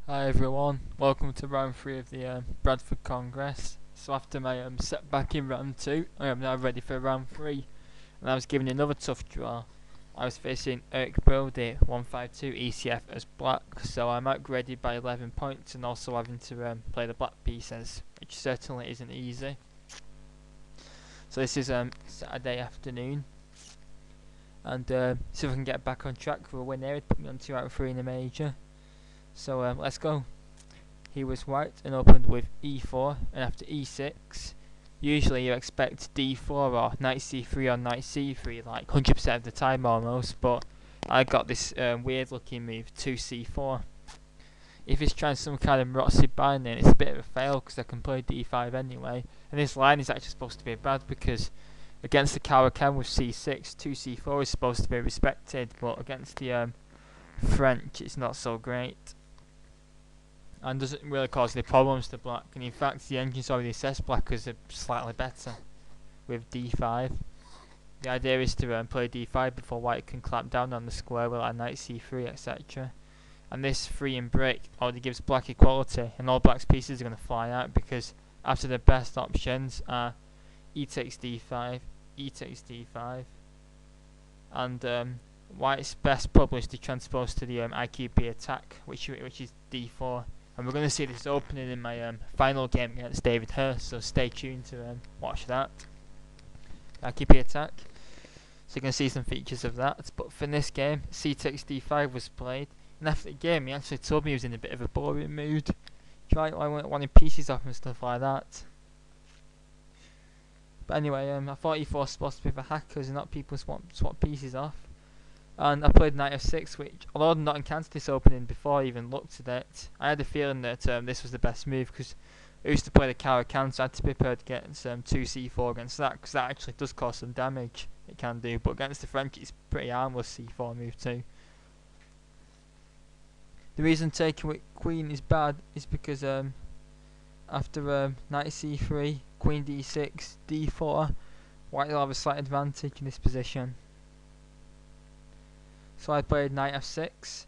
Hi everyone, welcome to round 3 of the Bradford Congress. So after my setback in round 2, I am now ready for round 3, and I was given another tough draw. I was facing Brodie 152 ECF as black, so I'm outgraded by 11 points and also having to play the black pieces, which certainly isn't easy. So this is Saturday afternoon, and see if I can get back on track for a win here. It put me on 2 out of 3 in a major. So let's go. He was white and opened with e4, and after e6, usually you expect d4 or knight c3 or knight c3 like 100% of the time almost, but I got this weird looking move 2c4. If he's trying some kind of Rotsi binding, it's a bit of a fail because I can play d5 anyway, and this line is actually supposed to be bad because against the Caracan with c6, 2c4 is supposed to be respected, but against the French it's not so great and doesn't really cause any problems to black, and in fact the engine's already assessed black as slightly better with d5. The idea is to play d5 before white can clamp down on the square with like knight c3 etc, and this free and break already gives black equality, and all black's pieces are going to fly out because after the best options are e takes d5, e takes d5, and white's best probably is to transpose to the IQB attack, which is d4. And we're going to see this opening in my final game against David Hurst, so stay tuned to watch that. IQB attack. So you're going to see some features of that. But for this game, c takes d5 was played, and after the game he actually told me he was in a bit of a boring mood. I wanted pieces off and stuff like that. But anyway, I thought e4 was supposed to be for hackers and not people swap pieces off. And I played knight f6, which, although I'd not encountered this opening before I even looked at it, I had a feeling that this was the best move because I used to play the Caracan, so I had to be prepared against 2c4 against that, because that actually does cause some damage, it can do, but against the French it's pretty harmless c4 move too. The reason taking with queen is bad is because after knight c3, queen d6, d4, white will have a slight advantage in this position. So I played knight f6,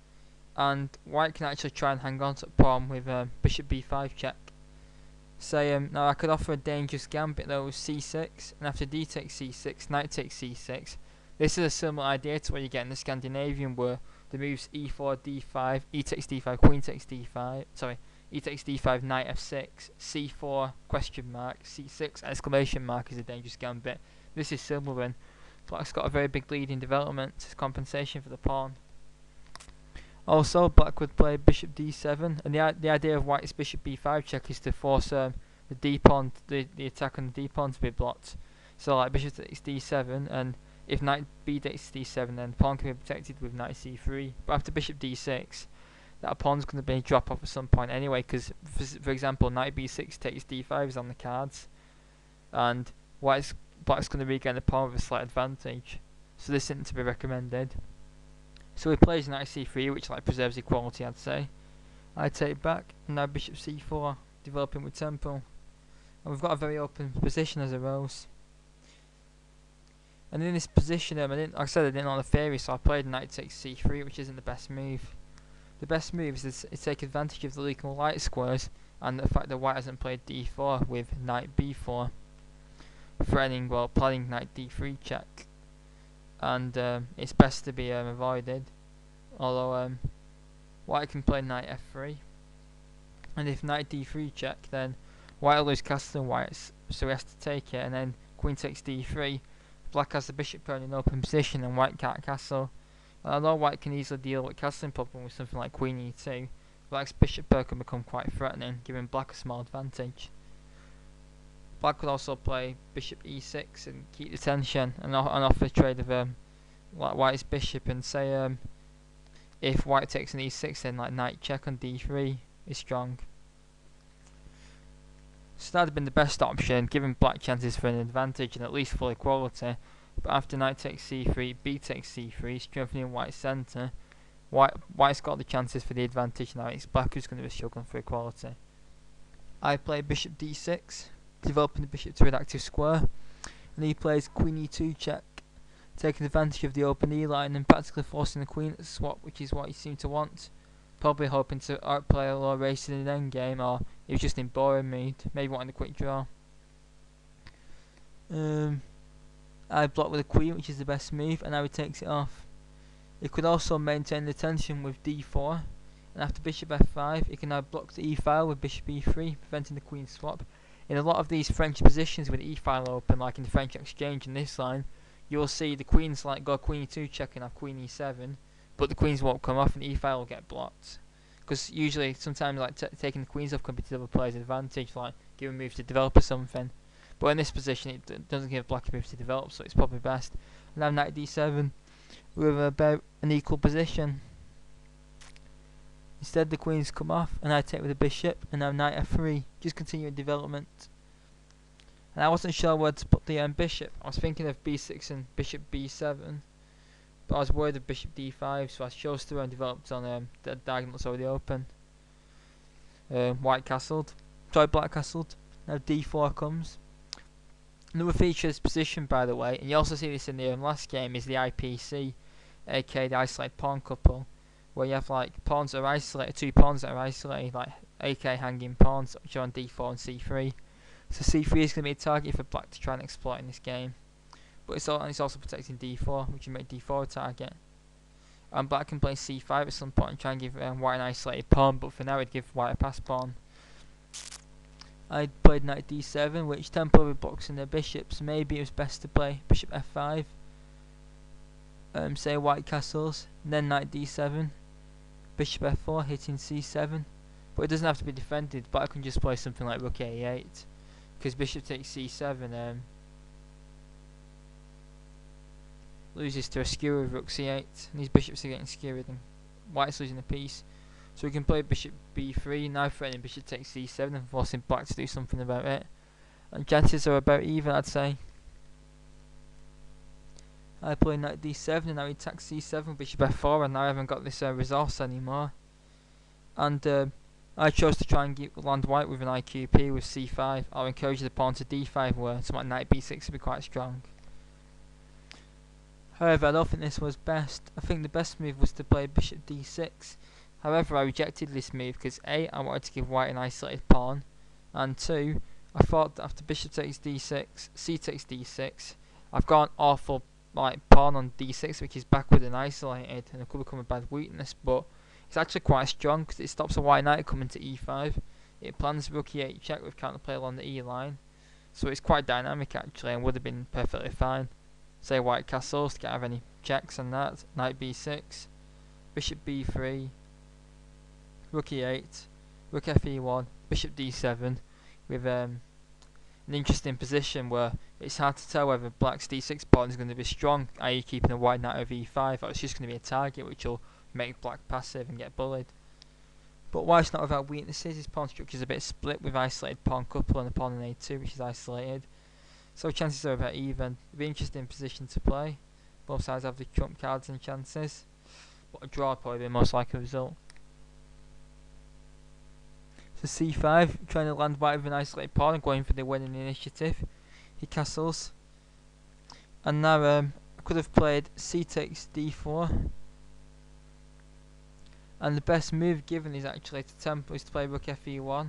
and white can actually try and hang on to the pawn with bishop b5 check. Now I could offer a dangerous gambit though with c6, and after d takes c6, knight takes c6. This is a similar idea to what you get in the Scandinavian, where the moves e4, d5, e takes d5, queen takes d5, sorry, e takes d5, knight f6, c4, question mark, c6, exclamation mark is a dangerous gambit. This is similar, and black's got a very big lead in development as compensation for the pawn. Also, black would play bishop d7, and the idea of white's bishop b5 check is to force the d pawn, the attack on the d pawn to be blocked. So like bishop takes d7, and if knight b takes d7, then the pawn can be protected with knight c3. But after bishop d6, that pawn's going to be drop off at some point anyway, because for example knight b6 takes d5 is on the cards, and black's going to regain the pawn with a slight advantage, so this isn't to be recommended. So he plays knight c3, which like preserves equality, I'd say. I take back, and now bishop c4, developing with tempo, and we've got a very open position as a rose. And in this position, like I said, I didn't know the theory, so I played knight takes c3, which isn't the best move. The best move is to take advantage of the legal light squares and the fact that white hasn't played d4 with knight b4. Threatening, well, planning knight d3 check, and it's best to be avoided, although white can play knight f3, and if knight d3 check, then white will lose castle and white, so he has to take it, and then queen takes d3, black has the bishop pair in an open position and white can't castle. And although white can easily deal with castling problem with something like queen e2, black's bishop pair can become quite threatening, giving black a small advantage. Black could also play bishop e6 and keep the tension, and offer a trade of white's bishop, and say if white takes an e6, then like knight check on d3 is strong. So that would have been the best option, giving black chances for an advantage and at least full equality. But after knight takes c3, b takes c3, strengthening white's centre, white's got the chances for the advantage now. It's black who's going to be struggling for equality. I play bishop d6, developing the bishop to an active square, and he plays queen e2 check, taking advantage of the open e line and practically forcing the queen to swap, which is what he seemed to want. Probably hoping to outplay a low racing in the endgame, or he was just in boring mood, maybe wanting a quick draw. I block with a queen, which is the best move, and now he takes it off. He could also maintain the tension with d4, and after bishop f5, he can now block the e-file with bishop e3, preventing the queen swap. In a lot of these French positions with the e-file open, like in the French exchange in this line, you will see the queens like go queen e2 check and have queen e7, but the queens won't come off and the e-file will get blocked. Because usually, sometimes like taking the queens off can be to the other player's advantage, like giving moves to develop or something. But in this position, it doesn't give black a move to develop, so it's probably best. Now knight d7, we're about an equal position. Instead, the queens come off, and I take with the bishop, and now knight f3, just continuing development. And I wasn't sure where to put the bishop. I was thinking of b6 and bishop b7, but I was worried of bishop d5, so I chose through and developed on the diagonal that's already open. White castled, sorry, black castled. Now d4 comes. Another feature of this position, by the way, and you also see this in the last game, is the IPC, aka the isolated pawn couple, where you have like pawns that are isolated, two pawns that are isolated, like aka hanging pawns, which are on d4 and c3. So c3 is going to be a target for black to try and exploit in this game, but it's also protecting d4, which will make d4 a target. And black can play c5 at some point and try and give white an isolated pawn, but for now it'd give white a pass pawn. I played knight d7, which temporarily blocks in their bishops. Maybe it was best to play bishop f5, say white castles, and then knight d7, bishop f4, hitting c7. But it doesn't have to be defended, but I can just play something like rook a8, because bishop takes c7 loses to a skewer with rook c8, and these bishops are getting skewered, and white's losing a piece. So we can play bishop b3, now threatening bishop takes c7 and forcing black to do something about it. And chances are about even, I'd say. I play knight d7 and now he attacks c7, bishop f4, and now I haven't got this resource anymore. And I chose to try and land white with an IQP with c5. I'll encourage the pawn to d5 where something like knight b6 would be quite strong. However, I don't think this was best. I think the best move was to play bishop d6. However, I rejected this move because A, I wanted to give white an isolated pawn, and 2, I thought that after bishop takes d6, c takes d6, I've got an awful pawn on d6 which is backward and isolated, and it could become a bad weakness, but it's actually quite strong because it stops a white knight coming to e5. It plans rook e8 check with counterplay along the e line, so it's quite dynamic actually and would have been perfectly fine. Say white castles to get have any checks on that, knight b6, bishop b3, rook e8, rook fe1, bishop d7, with an interesting position where it's hard to tell whether black's d6 pawn is going to be strong, i.e. keeping a white knight over e5, or it's just going to be a target which will make black passive and get bullied. But white's not without weaknesses. His pawn structure is a bit split with isolated pawn couple and a pawn on a2 which is isolated, so chances are about even. It'll be an interesting position to play. Both sides have the trump cards and chances, but a draw would probably be the most likely result. So c5, trying to land white with an isolated pawn and going for the winning initiative. He castles. And now I could have played c takes d4. And the best move given is actually to tempo is to play rook fe1,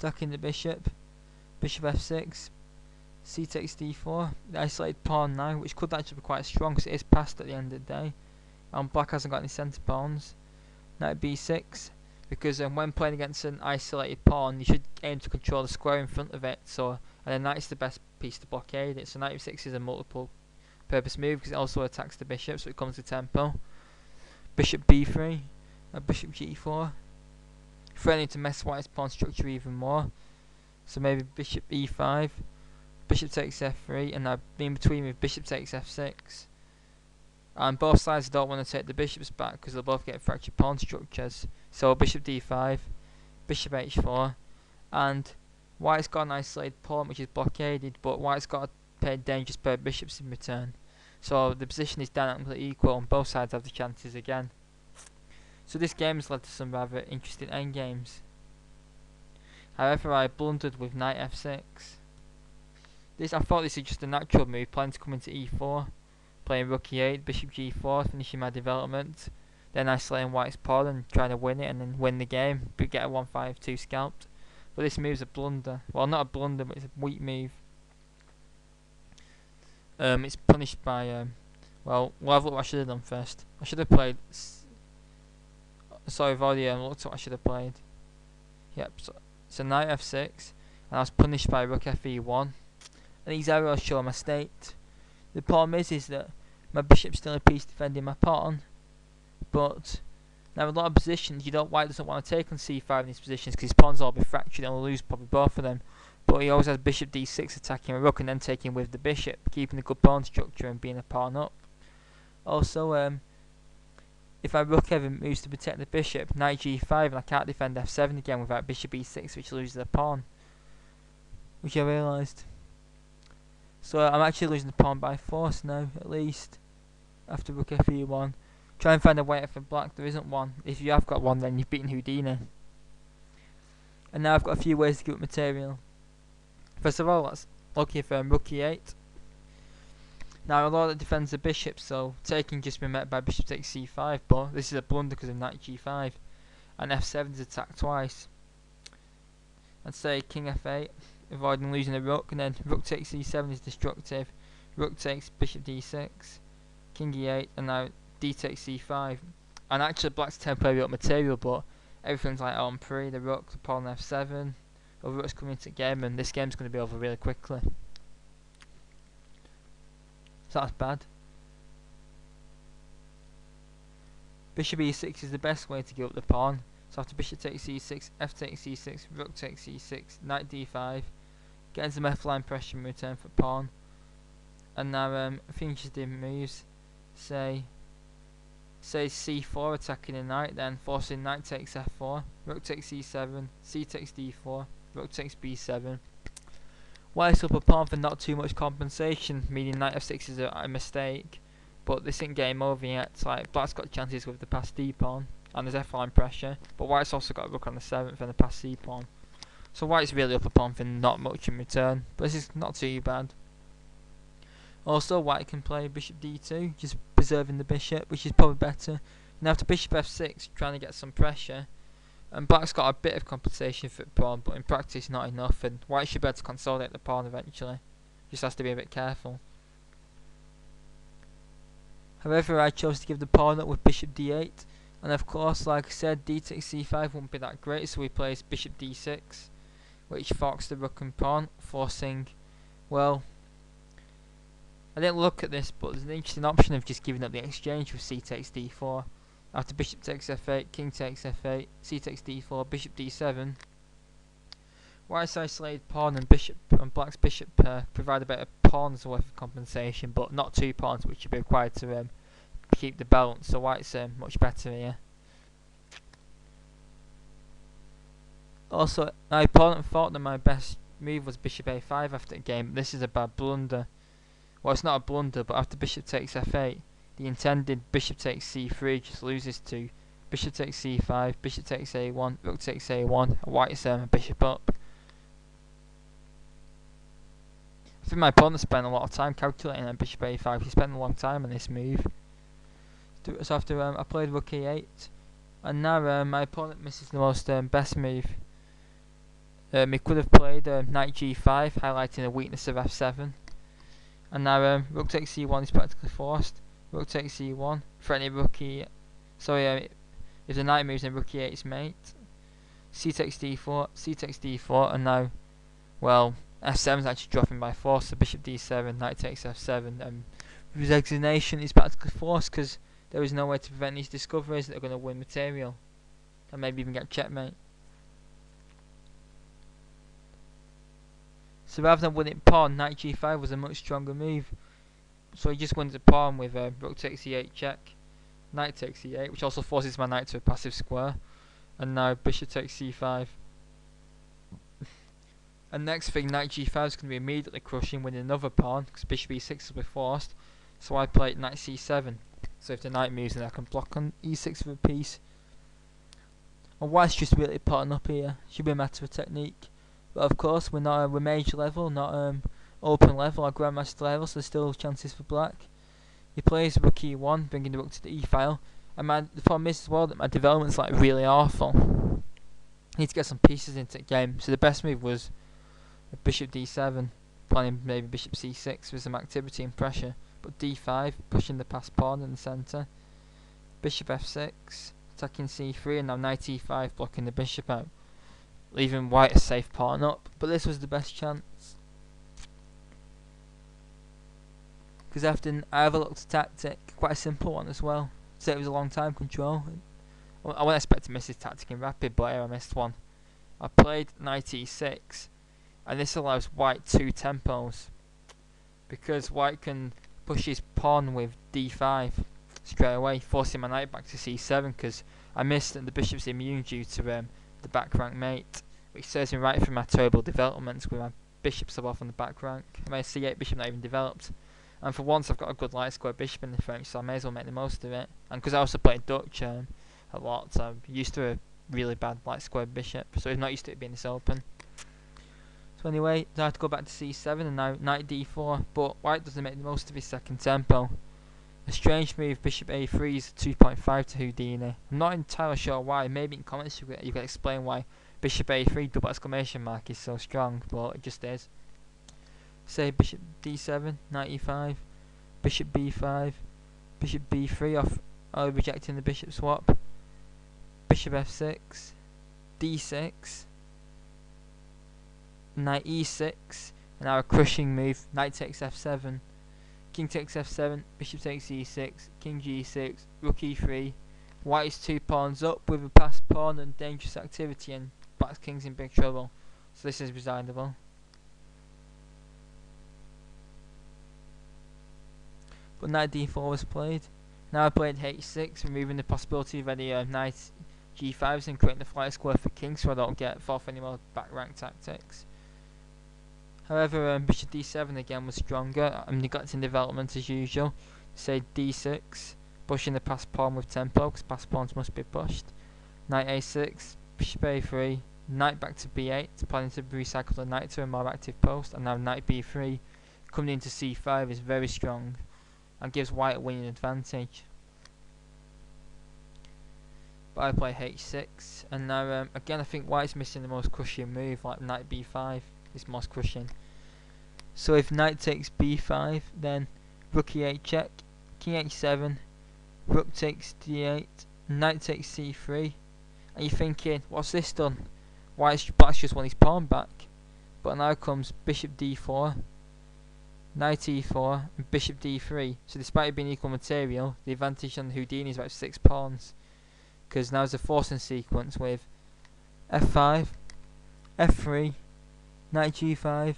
attacking the bishop, bishop f6, c takes d4, the isolated pawn now, which could actually be quite strong because it is passed at the end of the day. And black hasn't got any centre pawns. Knight b6. Because when playing against an isolated pawn, you should aim to control the square in front of it. So, and then knight's the best piece to blockade it. So knight f6 is a multiple purpose move because it also attacks the bishop, so it comes to tempo. Bishop b3, bishop g4, threatening to mess white's pawn structure even more. So maybe bishop e5, bishop takes f3, and now in between with bishop takes f6. And both sides don't want to take the bishops back because they'll both get fractured pawn structures. So bishop d5, bishop h4, and white's got an isolated pawn which is blockaded, but white's got to pay dangerous pair of bishops in return. So the position is dynamically equal and both sides have the chances again. So this game has led to some rather interesting endgames. However, I blundered with knight f6. I thought this is just a natural move, planning to come into e4. Playing rook e8, bishop g4, finishing my development. then isolating white's pawn and trying to win it and then win the game, but get a 1-5-2 scalped. But this move's a blunder. Well, not a blunder, but it's a weak move. It's punished by well, we'll have a look what I should have done first. I should have played. Sorry, I've already looked at what I should have played. Yep. So knight f6, and I was punished by rook fe1. And these arrows show my state. The problem is that my bishop's still a piece defending my pawn, but now a lot of positions white doesn't want to take on c5 in these positions because his pawns all be fractured and will lose probably both of them. But he always has bishop d6 attacking a rook and then taking with the bishop, keeping a good pawn structure and being a pawn up. Also, if my rook ever moves to protect the bishop, knight g5, and I can't defend f7 again without bishop e6, which loses the pawn, which I realised. So I'm actually losing the pawn by force now, at least, after rook fe1. Try and find a way out for black. There isn't one. If you have got one, then you've beaten Houdini. And now I've got a few ways to give up material. First of all, let's look for rook e8. Now a lot that defends the bishop, so taking just been met by bishop takes c5, but this is a blunder because of knight g5, and f7 is attacked twice. I'd say king f8, avoiding losing the rook, and then rook takes c7 is destructive. Rook takes bishop d6, king e8, and now d takes c5. And actually black's temporary up material, but everything's like on pre, the rook, the pawn f7, other rooks coming into the game, and this game's going to be over really quickly. So that's bad. Bishop e6 is the best way to give up the pawn. So after bishop takes c6, f takes c6, rook takes c6, knight d5, getting some f-line pressure in return for pawn. And now finishes the moves. Say c4 attacking the knight, then forcing knight takes f4, rook takes c7, c takes d4, rook takes b7. White's up a pawn for not too much compensation, meaning knight f6 is a mistake, but this isn't game over yet. Like black's got chances with the pass d pawn, and there's f-line pressure, but white's also got a rook on the 7th and a pass c pawn. So white's really up a pawn for not much in return, but this is not too bad. Also, white can play bishop d2, just preserving the bishop, which is probably better. Now after bishop f6, trying to get some pressure. And black's got a bit of compensation for the pawn, but in practice not enough, and white should be able to consolidate the pawn eventually. Just has to be a bit careful. However, I chose to give the pawn up with bishop d8, and of course, like I said, d takes c5 won't be that great, so we place bishop d6, which forks the rook and pawn, forcing, well, I didn't look at this, but there's an interesting option of just giving up the exchange with c takes d4. After bishop takes f8, king takes f8, c takes d4, bishop d7. White's isolated pawn and black's bishop provide a bit of pawns worth of compensation, but not two pawns, which should be required to keep the balance. So white's much better here. Also, my opponent thought that my best move was bishop a5 after the game, but this is a bad blunder. Well, it's not a blunder, but after bishop takes f8, the intended bishop takes c3 just loses to bishop takes c5, bishop takes a1, rook takes a1, white's bishop up. I think my opponent spent a lot of time calculating on bishop a5. He spent a long time on this move. So after I played rook e8, and now my opponent misses the most best move. He could have played knight g5, highlighting the weakness of f7. And now rook takes c1 is practically forced. Rook takes c1, threatening rook e. Sorry, if the knight moves, then rook e8 is mate. C takes d4, c takes d4, and now, well, f7 is actually dropping by force. So bishop d7, knight takes f7, and resignation is practically forced because there is no way to prevent these discoveries that are going to win material, and maybe even get checkmate. So rather than winning pawn, knight g5 was a much stronger move. So he just wins the pawn with rook takes e8 check, knight takes e8, which also forces my knight to a passive square, and now bishop takes c5. And next thing, knight g5 is going to be immediately crushing, winning another pawn because bishop e6 will be forced. So I play knight c7. So if the knight moves, then I can block on e6 for a piece. And white's just really putting up here. Should be a matter of technique. But of course, we're not we're major level, not open level or grandmaster level, so there's still chances for black. He plays rook e1, bringing the rook to the e file, And the problem is as well that my development's like really awful. I need to get some pieces into the game. So the best move was bishop d7, planning maybe bishop c6 with some activity and pressure. But d5, pushing the passed pawn in the centre. Bishop f6, attacking c3, and now knight e5, blocking the bishop out, leaving white a safe pawn up. But this was the best chance, because after I overlooked a tactic, quite a simple one as well. So it was a long time control. I wasn't expecting to miss this tactic in rapid, but here I missed one. I played knight e6, and this allows white 2 tempos, because white can push his pawn with d5 straight away, forcing my knight back to c7, because I missed that the bishop's immune due to the back rank mate, which serves me right for my terrible developments with my bishop sub off on the back rank. My c8 bishop not even developed, and for once I've got a good light square bishop in the French, so I may as well make the most of it. And because I also played Dutch a lot, so I'm used to a really bad light square bishop, so I'm not used to it being this open. So anyway, I have to go back to c7 and now knight d4, but white doesn't make the most of his second tempo. A strange move, bishop a3 is 2.5 to Houdini. I'm not entirely sure why. Maybe in comments you can explain why bishop a3 double exclamation mark is so strong, but it just is. Say bishop d7, knight e5, bishop b5, bishop b3 off, rejecting the bishop swap, bishop f6, d6, knight e6, and now a crushing move, knight takes f7, king takes f7, bishop takes e6, king g6, rook e3, white is 2 pawns up with a passed pawn and dangerous activity, and black's king's in big trouble, so this is resignable. But knight d4 was played. Now I played h6, removing the possibility of any knight g5s and creating the flight square for king, so I don't get fall for any more back rank tactics. However, bishop d7 again was stronger. I'm neglecting development as usual. Say d6, pushing the passed pawn with tempo, because passed pawns must be pushed. Knight a6, bishop a3, knight back to b8, planning to recycle the knight to a more active post, and now knight b3, coming into c5 is very strong and gives white a winning advantage. But I play h6, and now again I think white's missing the most crushing move, like knight b5 is most crushing. So if knight takes b5, then rook e8 check, king h7, rook takes d8, knight takes c3, and you're thinking, what's this done? Black's just won his pawn back. But now comes bishop d4, knight e4, and bishop d3. So despite it being equal material, the advantage on Houdini is about 6 pawns, because now there's a forcing sequence with f5, f3, knight g5,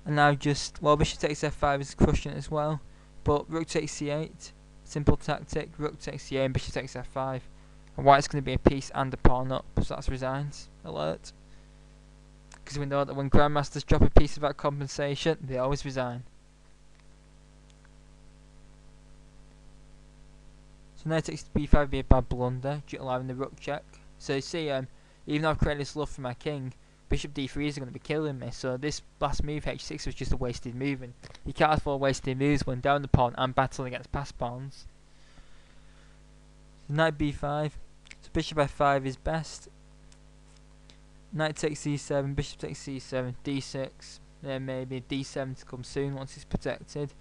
and now just, well, bishop takes f5 is crushing it as well, but rook takes c8, simple tactic, rook takes c8 and bishop takes f5, and white's going to be a piece and a pawn up, so that's resigns, alert, because we know that when grandmasters drop a piece without compensation, they always resign. So knight takes b5 would be a bad blunder, allowing the rook check. So you see, even though I've created this love for my king, bishop d3 is going to be killing me, so this last move, h6, was just a wasted move, and you can't afford wasted moves when down the pawn and battling against passed pawns. So knight b5, so bishop f5 is best. Knight takes c7, bishop takes c7, d6, then maybe d7 to come soon once it's protected,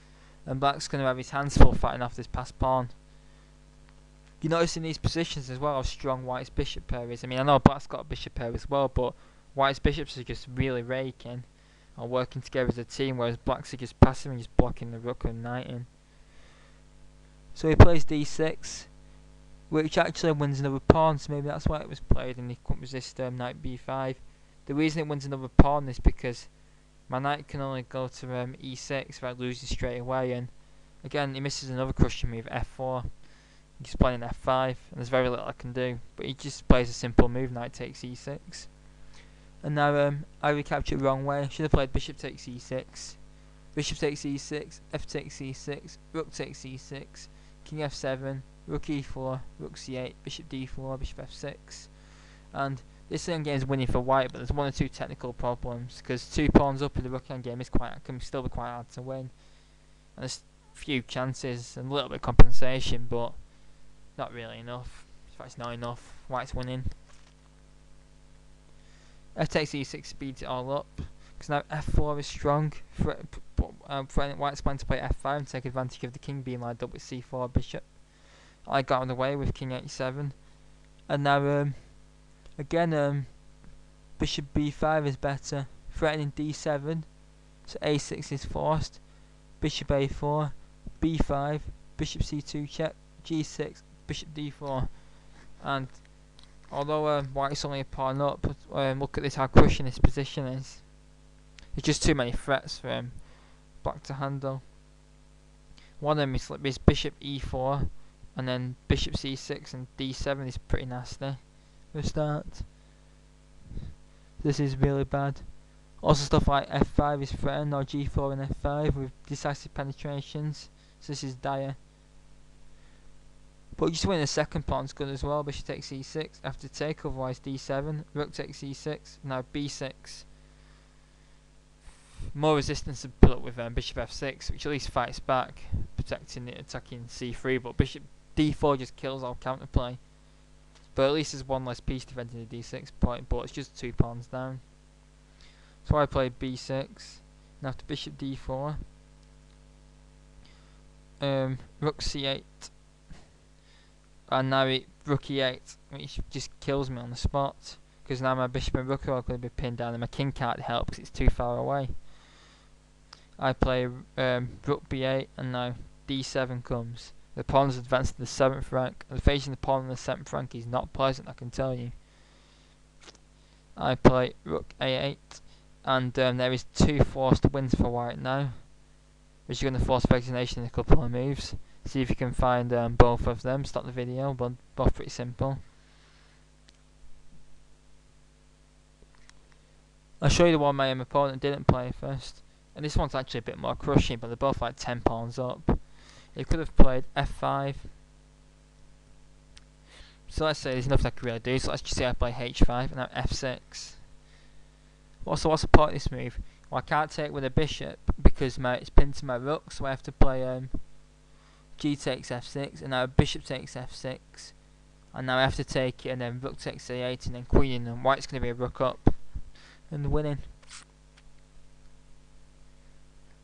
and black's going to have his hands full fighting off this passed pawn. You notice in these positions as well how strong white's bishop pair is. I mean, I know black's got a bishop pair as well, but white's bishops are just really raking and working together as a team, whereas black's are just passive and just blocking the rook and knight in. So he plays d6, which actually wins another pawn, so maybe that's why it was played and he couldn't resist knight b5. The reason it wins another pawn is because my knight can only go to e6 without losing straight away, and again he misses another crushing move, f4. He's playing f5, and there's very little I can do, but he just plays a simple move, knight takes e6. And now I recaptured it wrong way. I should have played bishop takes e6, bishop takes e6, f takes e6, rook takes e6, king f7, rook e4, rook c8, bishop d4, bishop f6. And this endgame is winning for white, but there's one or two technical problems, because 2 pawns up in the rook endgame can still be quite hard to win. And there's few chances and a little bit of compensation, but Not really enough. In fact, it's not enough. White's winning. F takes e6 speeds it all up. Because now f4 is strong. White's planning to play f5 and take advantage of the king being lined up with c4 bishop. I got on the way with king h7. And now, again, bishop b5 is better. Threatening d7. So a6 is forced. Bishop a4. b5. Bishop c2 check. g6. Bishop d4. And although white's only a pawn up, look at this, how crushing this position is. There's just too many threats for black to handle. One of them is bishop e4, and then bishop c6 and d7 is pretty nasty for a start. This is really bad. Also stuff like f5 is threatened, or g4 and f5 with decisive penetrations. So this is dire. But just winning the second pawn's good as well. Bishop takes e6, after take, otherwise d7. Rook takes e6, now b6. More resistance to put up with bishop f6, which at least fights back, protecting it, attacking c3. But bishop d4 just kills all counterplay. But at least there's one less piece defending the d6 point, but it's just 2 pawns down. So I played b6, and after bishop d4, rook c8. And now rook e8, which just kills me on the spot. Because now my bishop and rook are going to be pinned down and my king can't help because it's too far away. I play rook b8 and now d7 comes. The pawn's advanced to the 7th rank. And facing the pawn on the 7th rank is not pleasant, I can tell you. I play rook a8 and there is 2 forced wins for white now. Which is going to force resignation in a couple of moves. See if you can find both of them. Stop the video, but both pretty simple. I'll show you the one my opponent didn't play first. And this one's actually a bit more crushing, but they're both like 10 pawns up. He could have played f5. So let's say there's nothing I can really do. So let's just say I play h5 and now f6. Also, what's the point of this move? Well, I can't take with a bishop because it's pinned to my rook, so I have to play g takes f6, and now bishop takes f6, and now I have to take it, and then rook takes a8, and then queen, and white's going to be a rook up, and winning.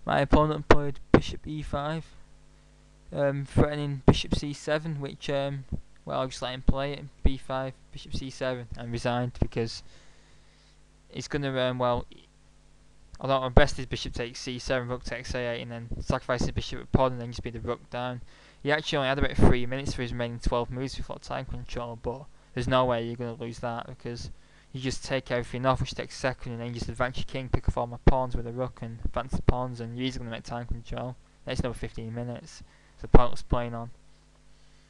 My opponent played bishop e5, threatening bishop c7, which, well, I'll just let him play it, b5, bishop c7, and resigned, because he's going to, well, although my best is bishop takes c7, rook takes a8, and then sacrifice the bishop with pawn, and then just be the rook down. He actually only had about 3 minutes for his remaining 12 moves before time control, but there's no way you're going to lose that, because you just take everything off, which takes second, and then you just advance your king, pick off all my pawns with a rook, and advance the pawns, and you're easily going to make time control. That's another 15 minutes. It's a pointless playing on.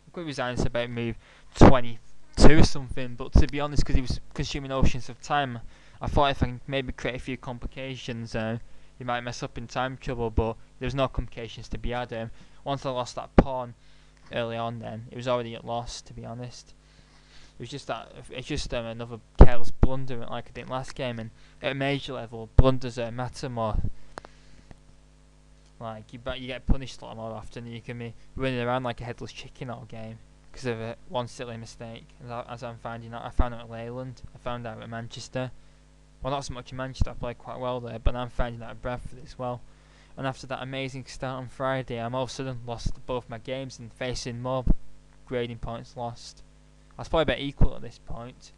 I could resign this about move 22 or something, but to be honest, because he was consuming oceans of time, I thought if I can maybe create a few complications, he might mess up in time trouble, but there was no complications to be had. Once I lost that pawn early on, then it was already at loss, to be honest. It was just that it's just another careless blunder like I did last game, and at a major level, blunders matter more. Like you get punished a lot more often, and you can be running around like a headless chicken all game because of one silly mistake. As I'm finding out, I found out at Leyland, I found out at Manchester. Well, not so much in Manchester, I played quite well there, but I'm finding out at Bradford as well. And after that amazing start on Friday, I'm all of a sudden lost both my games and facing more grading points lost. I was probably about equal at this point,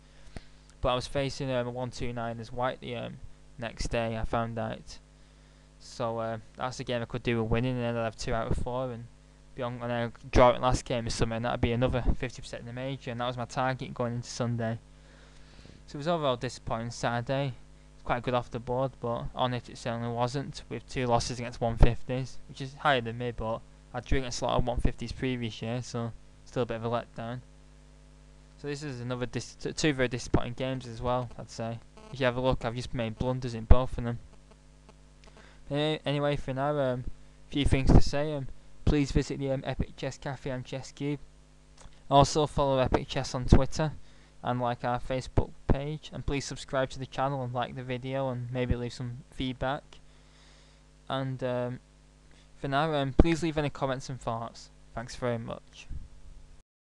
but I was facing a 1-2-9 as white the next day, I found out. So that's a game I could do with winning, and then I'd have 2 out of 4, and beyond, and I draw it last game or something, and that'd be another 50% in the major, and that was my target going into Sunday. So it was overall disappointing Saturday. It's quite good off the board, but on it certainly wasn't, with 2 losses against 150s, which is higher than me, but I drew against a lot of 150s previous year, so still a bit of a letdown. So this is another 2 very disappointing games as well, I'd say. If you have a look, I've just made blunders in both of them. Anyway, for now, a few things to say. Please visit the Epic Chess Cafe and Chess Cube. Also follow Epic Chess on Twitter and like our Facebook page. And please subscribe to the channel and like the video and maybe leave some feedback. And for now, please leave any comments and thoughts. Thanks very much.